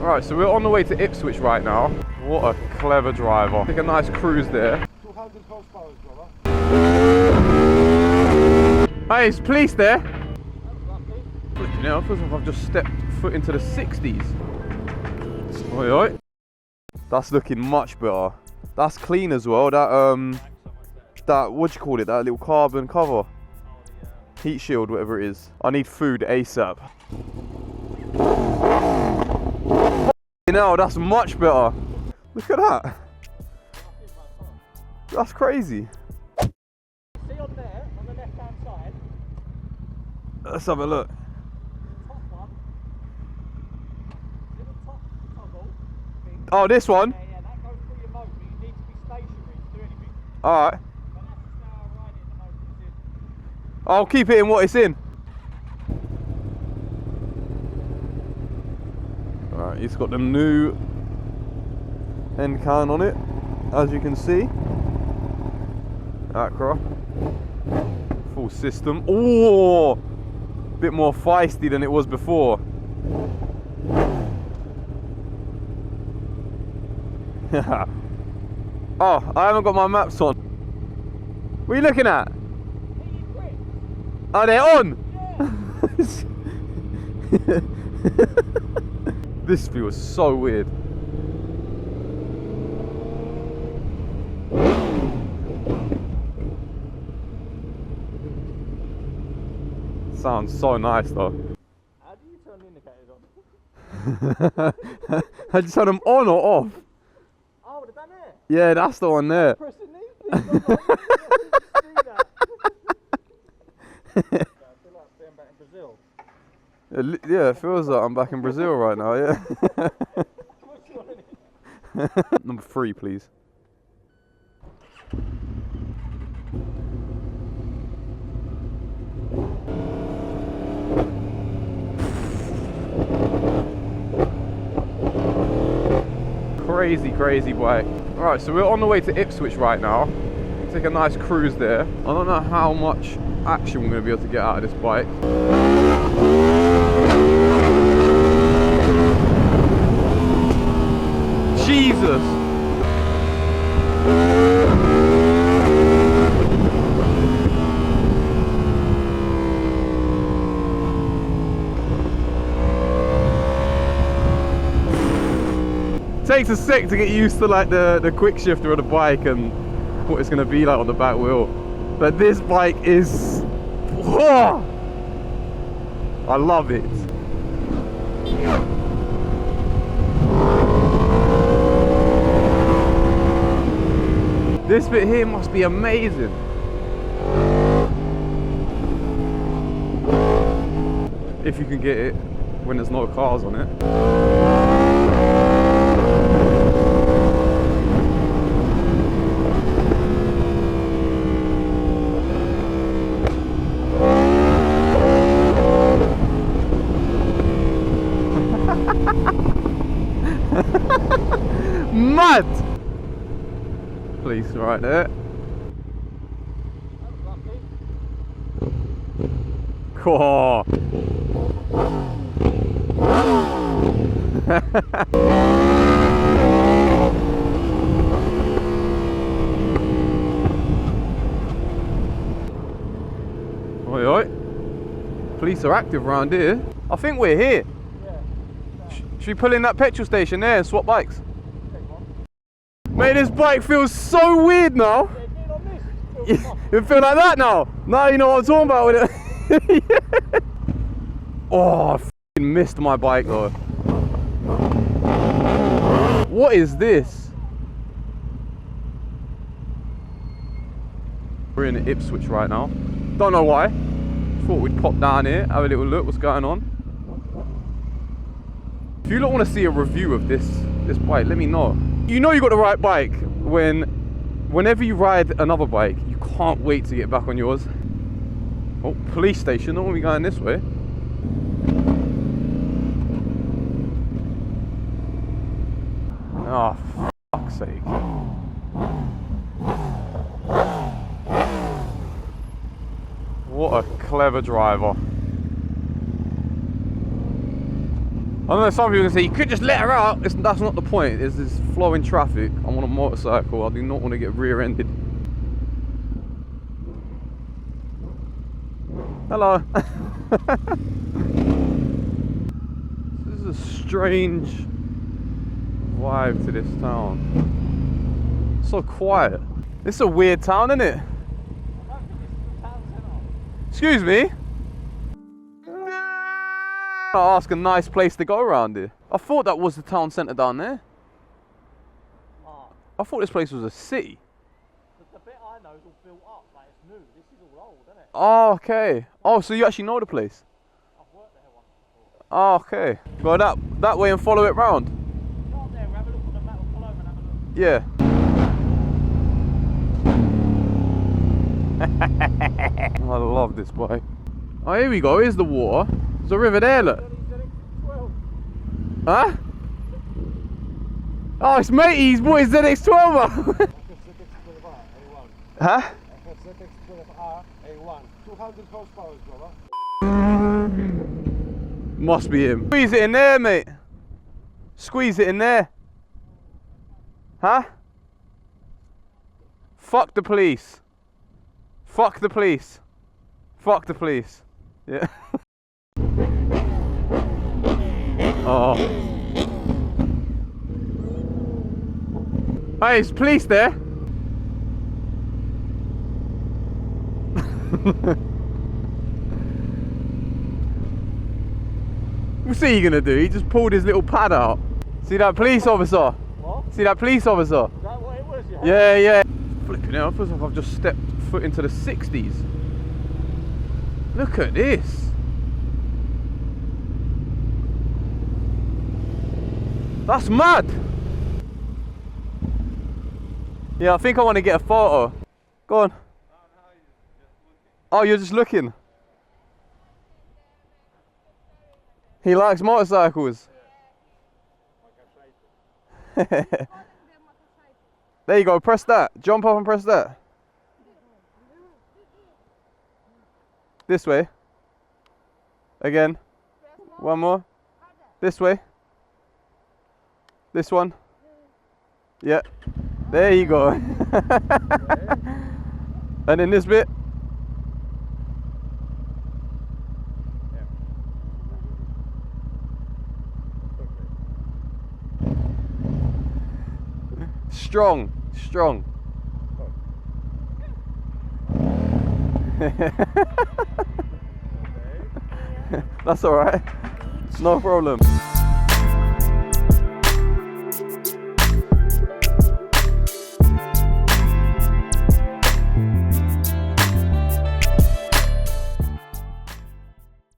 Right, so we're on the way to Ipswich right now. What a clever driver. Take a nice cruise there. 200 horsepower, brother. Hey, is police there? You know, it feels like I've just stepped foot into the 60s. Oi, oi. That's looking much better. That's clean as well. That what do you call it? That little carbon cover. Heat shield, whatever it is. I need food ASAP. You know, that's much better. Look at that. That's crazy. See on there, on the left-hand side. Let's have a look. Top one. Little top toggle thing. Oh, this one? Yeah, that goes through your motor. You need to be stationary to do anything. Alright. But that's just how I ride it at the moment. It's in. I'll keep it in what it's in. Alright, it's got the new end can on it, as you can see. Acra. Full system. Oh! Bit more feisty than it was before. Oh, I haven't got my maps on. What are you looking at? Are they on? Yeah. This feels so weird. Sounds so nice though. How do you turn the indicators on? Had you turn them on or off? Oh, would have done it? Yeah, that's the one there. Pressing these things on. I feel like being back in Brazil. Yeah, it feels like I'm back in Brazil right now, yeah. What's your name? Number 3, please. Crazy, crazy bike. Alright, so we're on the way to Ipswich right now. Take a nice cruise there. I don't know how much action we're going to be able to get out of this bike. Jesus! Takes a sec to get used to like the quick shifter of the bike and what it's going to be like on the back wheel. But this bike is... Whoa! I love it. This bit here must be amazing. If you can get it when there's no cars on it. Mad! Police right there. Cool. Oi, oi. Police are active around here. I think we're here. Yeah. Should we pull in that petrol station there and swap bikes? Mate, this bike feels so weird now. You feel like that now? Now you know what I'm talking about with it. Yeah. Oh, I f***ing missed my bike though. What is this? We're in Ipswich right now. Don't know why. Thought we'd pop down here, have a little look what's going on. If you don't want to see a review of this bike, let me know. You know you got the right bike whenever you ride another bike, you can't wait to get back on yours. Oh, police station, don't want me going this way. Oh, for fuck's sake. What a clever driver. I know some people can say you could just let her out. That's not the point. There's this flowing traffic. I'm on a motorcycle. I do not want to get rear-ended. Hello. This is a strange vibe to this town. So quiet. This is a weird town, isn't it? Excuse me? I'll ask a nice place to go around here. I thought that was the town centre down there. I thought this place was a city. The bit I know is all built up, like it's new. This is all old, isn't it? Oh, okay. Oh, so you actually know the place? I've worked there once before. Oh, okay. Go that way and follow it round. Start there, have a look on the map, pull over and have a look. Yeah. I love this boy. Oh, here we go. Here's the water. There's a river there, look. Huh? Oh, it's mateys, boys. ZX12. Huh? ZX12R A1. 200 horsepower, brother. Must be him. Squeeze it in there, mate. Squeeze it in there. Huh? Fuck the police. Fuck the police. Fuck the police. Yeah. Oh. Hey, is police there? What's he gonna do? He just pulled his little pad out. See that police officer? What? See that police officer? Is that what it was? Yeah. Flipping hell, feels like I've just stepped foot into the 60s. Look at this. That's mad. Yeah, I think I want to get a photo. Go on. Oh, you're just looking. He likes motorcycles. There you go, press that. Jump up and press that. This way. Again. One more. This way. This one. Yeah. There you go. And then this bit. Strong. That's all right. No problem.